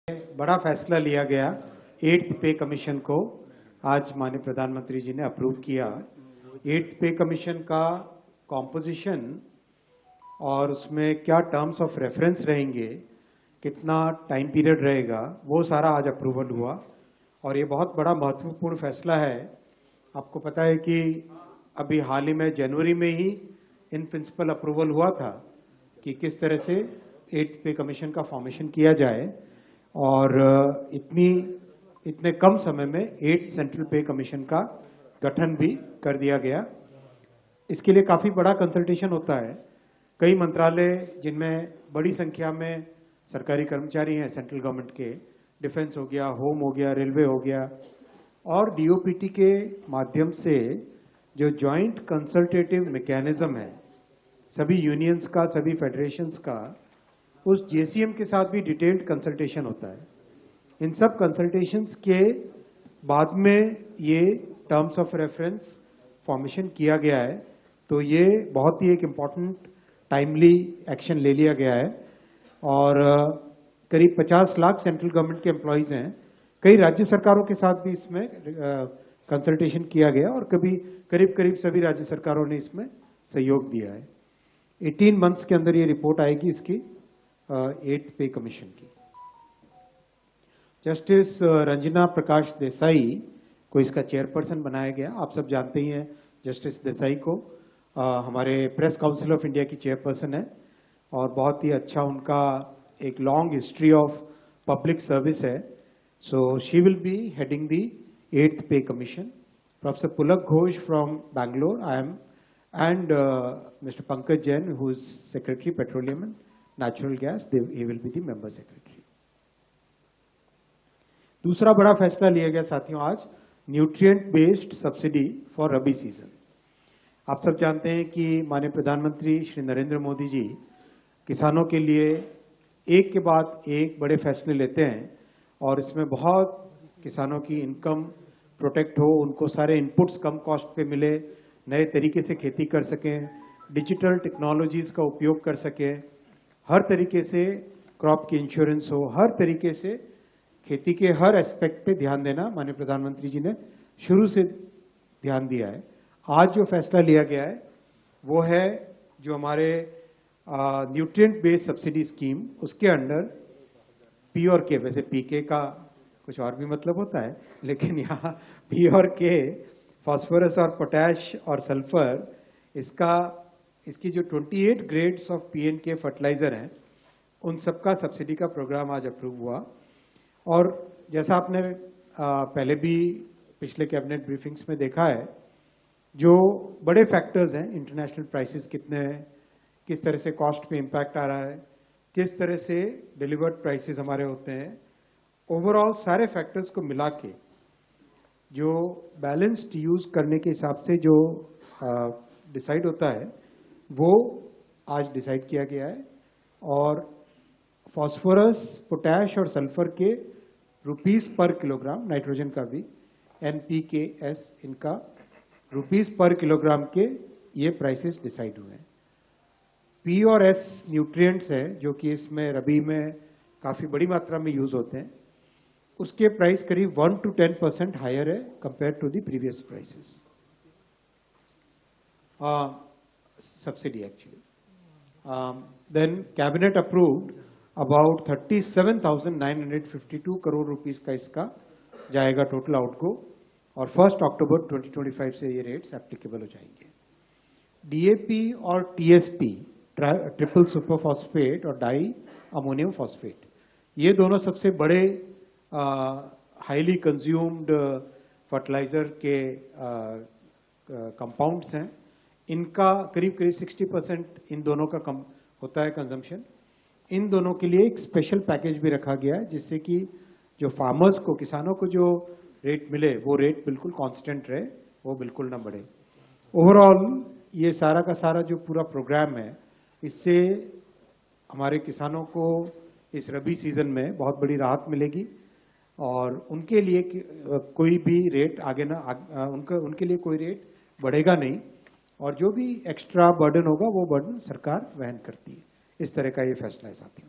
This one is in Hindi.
बड़ा फैसला लिया गया 8th पे कमीशन को आज माननीय प्रधानमंत्री जी ने अप्रूव किया। 8th पे कमीशन का कॉम्पोजिशन और उसमें क्या टर्म्स ऑफ रेफरेंस रहेंगे, कितना टाइम पीरियड रहेगा, वो सारा आज अप्रूवल हुआ और ये बहुत बड़ा महत्वपूर्ण फैसला है। आपको पता है कि अभी हाल ही में जनवरी में ही इन प्रिंसिपल अप्रूवल हुआ था कि किस तरह से 8th पे कमीशन का फॉर्मेशन किया जाए और इतने कम समय में 8 सेंट्रल पे कमीशन का गठन भी कर दिया गया। इसके लिए काफी बड़ा कंसल्टेशन होता है। कई मंत्रालय जिनमें बड़ी संख्या में सरकारी कर्मचारी हैं सेंट्रल गवर्नमेंट के, डिफेंस हो गया, होम हो गया, रेलवे हो गया, और डीओपीटी के माध्यम से जो जॉइंट कंसल्टेटिव मैकेनिज्म है सभी यूनियंस का, सभी फेडरेशंस का, उस जेसीएम के साथ भी डिटेल्ड कंसल्टेशन होता है। इन सब कंसल्टेशंस के बाद में ये टर्म्स ऑफ रेफरेंस फॉर्मेशन किया गया है, तो ये बहुत ही एक इम्पॉर्टेंट टाइमली एक्शन ले लिया गया है। और करीब 50 लाख सेंट्रल गवर्नमेंट के एम्प्लॉयज हैं। कई राज्य सरकारों के साथ भी इसमें कंसल्टेशन किया गया और करीब सभी राज्य सरकारों ने इसमें सहयोग दिया है। 18 मंथ्स के अंदर ये रिपोर्ट आएगी इसकी 8th पे कमीशन की। जस्टिस रंजना प्रकाश देसाई को इसका चेयरपर्सन बनाया गया। आप सब जानते ही हैं जस्टिस देसाई को, हमारे प्रेस काउंसिल ऑफ इंडिया की चेयरपर्सन है और बहुत ही अच्छा उनका एक long history of public service है। So she will be heading the 8th pay commission. Professor Pulak Ghosh from Bangalore, I M, and Mr. Pankaj Jain, who is Secretary Petroleum and Natural Gas, he will be the member secretary. दूसरा बड़ा फैसला लिया गया साथियों आज, nutrient based subsidy for rabi season. आप सब जानते हैं कि माननीय प्रधानमंत्री श्री नरेंद्र मोदी जी किसानों के लिए एक के बाद एक बड़े फैसले लेते हैं और इसमें बहुत किसानों की इनकम प्रोटेक्ट हो, उनको सारे इनपुट्स कम कॉस्ट पे मिले, नए तरीके से खेती कर सकें, डिजिटल टेक्नोलॉजीज का उपयोग कर सकें, हर तरीके से क्रॉप की इंश्योरेंस हो, हर तरीके से खेती के हर एस्पेक्ट पे ध्यान देना माननीय प्रधानमंत्री जी ने शुरू से ध्यान दिया है। आज जो फैसला लिया गया है वो है जो हमारे न्यूट्रिएंट बेस्ड सब्सिडी स्कीम, उसके अंडर पी और के, वैसे पीके का कुछ और भी मतलब होता है, लेकिन यहाँ पी और के, फास्फोरस और पोटैश और सल्फर, इसकी जो 28 ग्रेड्स ऑफ पीएनके फर्टिलाइजर हैं उन सबका सब्सिडी का प्रोग्राम आज अप्रूव हुआ। और जैसा आपने पहले भी पिछले कैबिनेट ब्रीफिंग्स में देखा है, जो बड़े फैक्टर्स हैं, इंटरनेशनल प्राइसेस कितने हैं, किस तरह से कॉस्ट पे इम्पैक्ट आ रहा है, किस तरह से डिलीवर्ड प्राइसेस हमारे होते हैं, ओवरऑल सारे फैक्टर्स को मिला के जो बैलेंस्ड यूज करने के हिसाब से जो डिसाइड होता है वो आज डिसाइड किया गया है। और फास्फोरस, पोटैश और सल्फर के रुपीस पर किलोग्राम, नाइट्रोजन का भी, NPKS, इनका रुपीस पर किलोग्राम के ये प्राइसेस डिसाइड हुए हैं। P और S न्यूट्रिएंट्स हैं जो कि इसमें रबी में काफी बड़ी मात्रा में यूज होते हैं, उसके प्राइस करीब 1 to 10% हायर है compare to the previous prices, subsidy actually. Then cabinet approved about 37,952 crore rupees का इसका जाएगा टोटल आउटगो, और 1 अक्टूबर 2025 से ये रेट्स एप्लीकेबल हो जाएंगे। डीएपी और टीएसपी, ट्रिपल सुपर फॉस्फेट और डाई अमोनियम फॉस्फेट, ये दोनों सबसे बड़े हाईली कंज्यूम्ड फर्टिलाइजर के कंपाउंड्स हैं। इनका करीब 60% इन दोनों का होता है कंजम्पशन। इन दोनों के लिए एक स्पेशल पैकेज भी रखा गया है जिससे कि जो फार्मर्स को, किसानों को जो रेट मिले वो रेट बिल्कुल कांस्टेंट रहे, वो बिल्कुल ना बढ़े। ओवरऑल ये सारा का सारा जो पूरा प्रोग्राम है, इससे हमारे किसानों को इस रबी सीजन में बहुत बड़ी राहत मिलेगी और उनके लिए कोई भी रेट आगे ना, उनके लिए कोई रेट बढ़ेगा नहीं, और जो भी एक्स्ट्रा बर्डन होगा वो बर्डन सरकार वहन करती है। इस तरह का ये फैसला है साथियों।